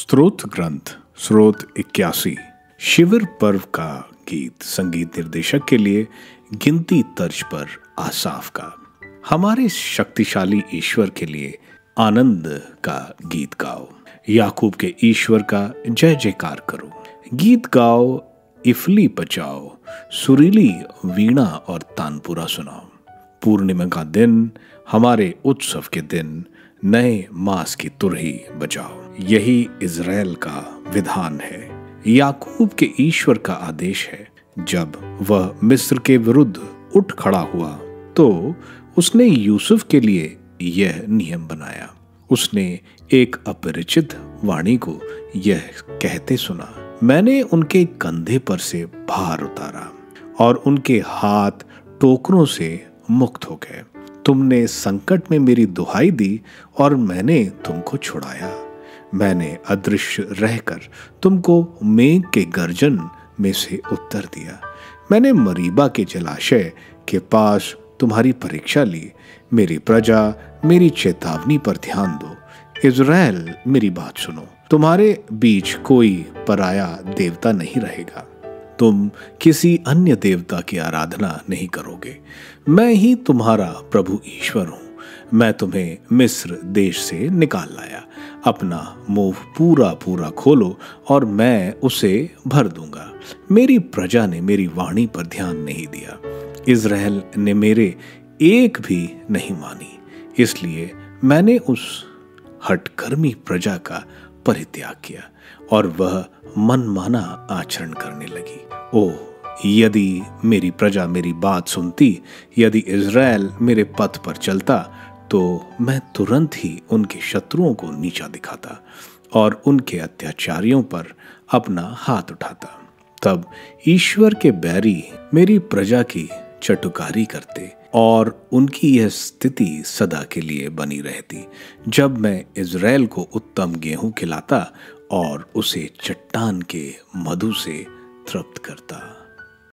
स्तोत्र ग्रंथ स्रोत 81। शिविर पर्व का गीत संगीत निर्देशक के लिए गिनती तर्ज पर आसाफ का। हमारे शक्तिशाली ईश्वर के लिए आनंद का गीत गाओ, याकूब के ईश्वर का जय जयकार करो। गीत गाओ, इफली बजाओ, सुरीली वीणा और तानपुरा सुनाओ। पूर्णिमा का दिन, हमारे उत्सव के दिन, नए मास की तुरही बजाओ। यही इज़राइल का विधान है, याकूब के ईश्वर का आदेश है। जब वह मिस्र के विरुद्ध उठ खड़ा हुआ तो उसने यूसुफ के लिए यह नियम बनाया। उसने एक अपरिचित वाणी को यह कहते सुना, मैंने उनके कंधे पर से भार उतारा और उनके हाथ टोकरों से मुक्त हो गए। तुमने संकट में मेरी दुहाई दी और मैंने तुमको छुड़ाया। मैंने अदृश्य रहकर तुमको मेघ के गर्जन में से उत्तर दिया। मैंने मरीबा के जलाशय के पास तुम्हारी परीक्षा ली। मेरी प्रजा, मेरी चेतावनी पर ध्यान दो। इज़राइल, मेरी बात सुनो। तुम्हारे बीच कोई पराया देवता नहीं रहेगा। तुम किसी अन्य देवता की आराधना नहीं करोगे। मैं ही तुम्हारा प्रभु ईश्वर हूँ। मैं तुम्हें मिस्र देश से निकाल लाया। अपना मुंह पूरा पूरा खोलो और मैं उसे भर दूंगा। मेरी प्रजा ने मेरी वाणी पर ध्यान नहीं दिया। इज़राइल ने मेरे एक भी नहीं मानी। इसलिए मैंने उस हठकर्मी प्रजा का परित्याग किया और वह मनमाना आचरण करने लगी। ओह, यदि मेरी प्रजा मेरी बात सुनती, यदि इज़राइल मेरे पथ पर चलता, तो मैं तुरंत ही उनके शत्रुओं को नीचा दिखाता और उनके अत्याचारियों पर अपना हाथ उठाता। तब ईश्वर के बैरी मेरी प्रजा की चटुकारी करते और उनकी यह स्थिति सदा के लिए बनी रहती, जब मैं इज़राइल को उत्तम गेहूं खिलाता और उसे चट्टान के मधु से तृप्त करता।